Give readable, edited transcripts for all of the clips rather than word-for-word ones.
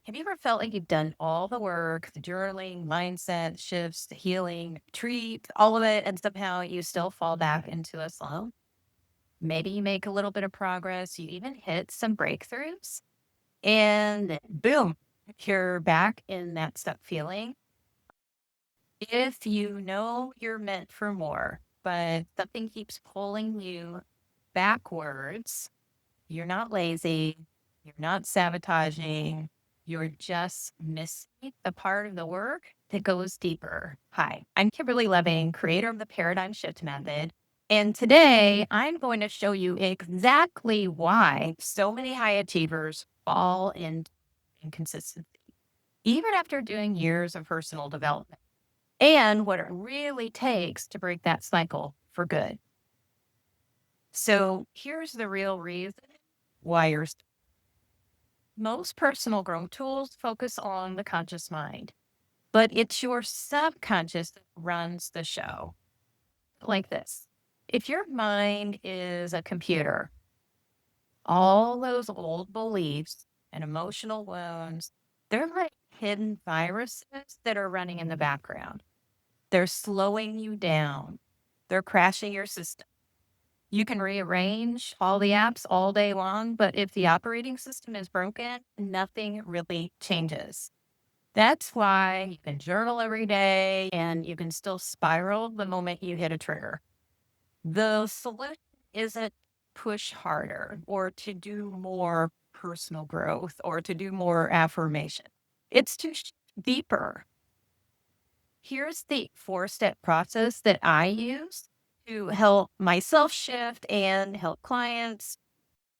Have you ever felt like you've done all the work, the journaling, mindset shifts, the healing, retreat, all of it, and somehow you still fall back into a slump? Maybe you make a little bit of progress, you even hit some breakthroughs, and boom, you're back in that stuck feeling. If you know you're meant for more, but something keeps pulling you backwards, you're not lazy. You're not sabotaging. You're just missing the part of the work that goes deeper. Hi, I'm Kimberly Lebbing, creator of the Paradigm Shift Method. And today I'm going to show you exactly why so many high achievers fall into inconsistency, even after doing years of personal development, and what it really takes to break that cycle for good. So here's the real reason why you're most personal growth tools focus on the conscious mind, but it's your subconscious that runs the show. Like this. If your mind is a computer, all those old beliefs and emotional wounds, they're like hidden viruses that are running in the background. They're slowing you down. They're crashing your system. You can rearrange all the apps all day long, but if the operating system is broken, nothing really changes. That's why you can journal every day and you can still spiral the moment you hit a trigger. The solution isn't push harder or to do more personal growth or to do more affirmation. It's to deeper. Here's the four-step process that I use to help myself shift and help clients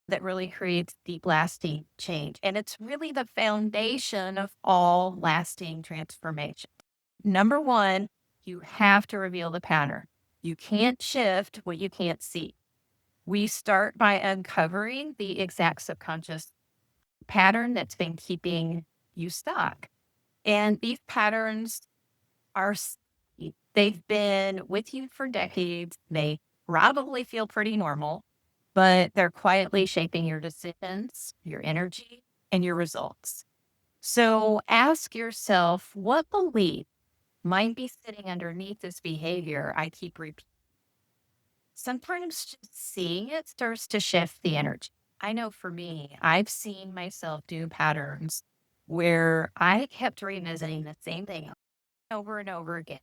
that really creates deep lasting change. And it's really the foundation of all lasting transformation. Number one, you have to reveal the pattern. You can't shift what you can't see. We start by uncovering the exact subconscious pattern that's been keeping you stuck. And these patterns are, they've been with you for decades. They probably feel pretty normal, but they're quietly shaping your decisions, your energy, and your results. So ask yourself, what belief might be sitting underneath this behavior I keep repeating? Sometimes just seeing it starts to shift the energy. I know for me, I've seen myself do patterns where I kept revisiting the same thing over and over again.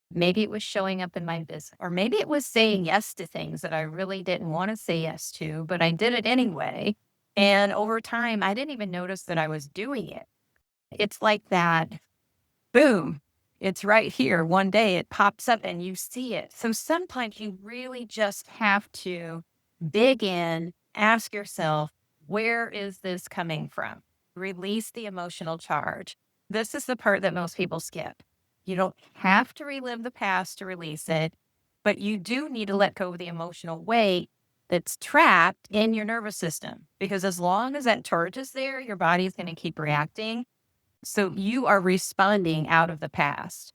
Maybe it was showing up in my business, or maybe it was saying yes to things that I really didn't want to say yes to, but I did it anyway. And over time, I didn't even notice that I was doing it. It's like that boom, it's right here. One day it pops up and you see it. So sometimes you really just have to dig in, ask yourself, where is this coming from? Release the emotional charge. This is the part that most people skip. You don't have to relive the past to release it, but you do need to let go of the emotional weight that's trapped in your nervous system. Because as long as that charge is there, your body's going to keep reacting, so you are responding out of the past.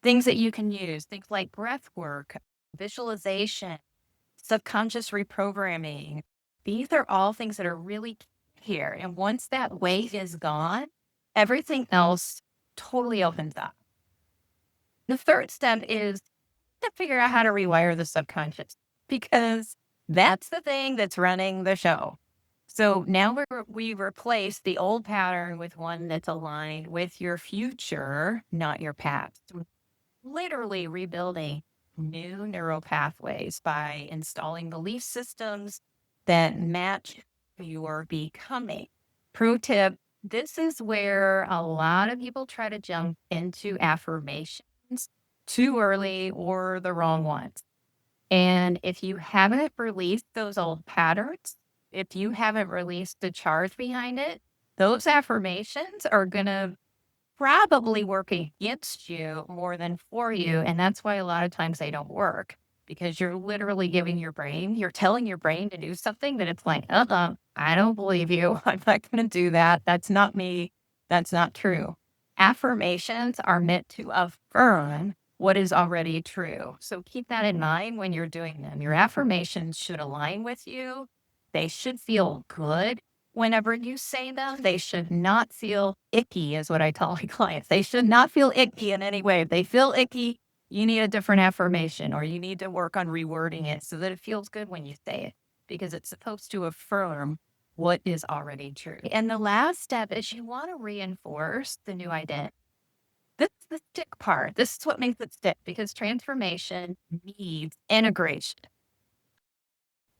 Things that you can use, things like breath work, visualization, subconscious reprogramming. These are all things that are really here. And once that weight is gone, everything else totally opens up. The third step is to figure out how to rewire the subconscious because that's the thing that's running the show. So now we replace the old pattern with one that's aligned with your future, not your past. Literally rebuilding new neural pathways by installing belief systems that match who you are becoming. Pro tip, this is where a lot of people try to jump into affirmations too early or the wrong ones. And if you haven't released those old patterns, if you haven't released the charge behind it, those affirmations are going to probably work against you more than for you. And that's why a lot of times they don't work because you're literally giving your brain, you're telling your brain to do something that it's like, I don't believe you. I'm not going to do that. That's not me. That's not true. Affirmations are meant to affirm what is already true. So keep that in mind when you're doing them. Your affirmations should align with you. They should feel good. Whenever you say them, they should not feel icky, is what I tell my clients. They should not feel icky in any way. If they feel icky, you need a different affirmation or you need to work on rewording it so that it feels good when you say it because it's supposed to affirm what is already true. And the last step is you want to reinforce the new identity. This is the stick part. This is what makes it stick because transformation needs integration.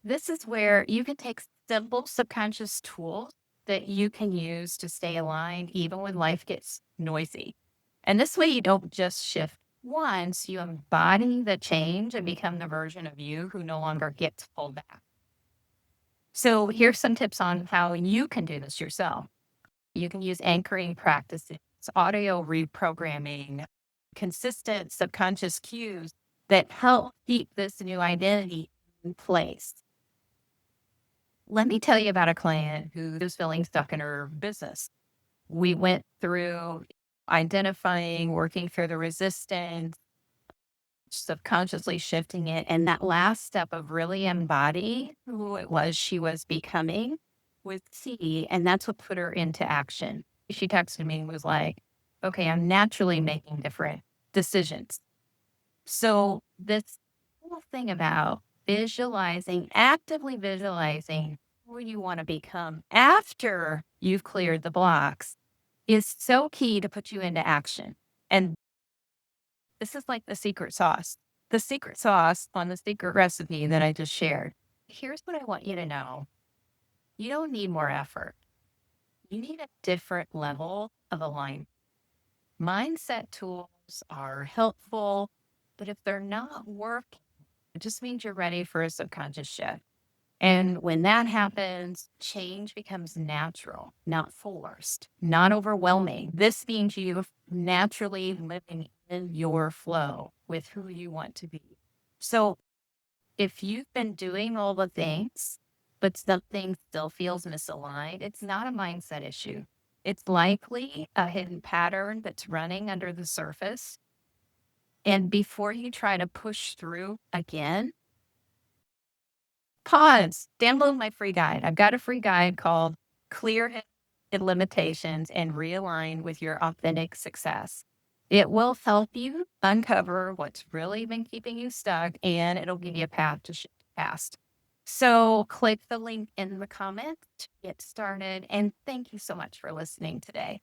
This is where you can take simple subconscious tools that you can use to stay aligned even when life gets noisy. And this way, you don't just shift once, you embody the change and become the version of you who no longer gets pulled back. So, here's some tips on how you can do this yourself. You can use anchoring practices, audio reprogramming, consistent subconscious cues that help keep this new identity in place. Let me tell you about a client who was feeling stuck in her business. We went through identifying, working through the resistance, subconsciously shifting it. And that last step of really embodying who it was she was becoming was key. And that's what put her into action. She texted me and was like, okay, I'm naturally making different decisions. So, this whole thing about visualizing, actively visualizing who you want to become after you've cleared the blocks is so key to put you into action. And this is like the secret sauce. The secret sauce on the secret recipe that I just shared. Here's what I want you to know. You don't need more effort. You need a different level of alignment. Mindset tools are helpful, but if they're not working, it just means you're ready for a subconscious shift. And when that happens, change becomes natural, not forced, not overwhelming. This means you naturally living in your flow with who you want to be. So if you've been doing all the things, but something still feels misaligned, it's not a mindset issue. It's likely a hidden pattern that's running under the surface. And before you try to push through again, pause, download my free guide. I've got a free guide called Clear Hidden Limitations and Realign with Your Authentic Success. It will help you uncover what's really been keeping you stuck and it'll give you a path to shift past. So click the link in the comments to get started. And thank you so much for listening today.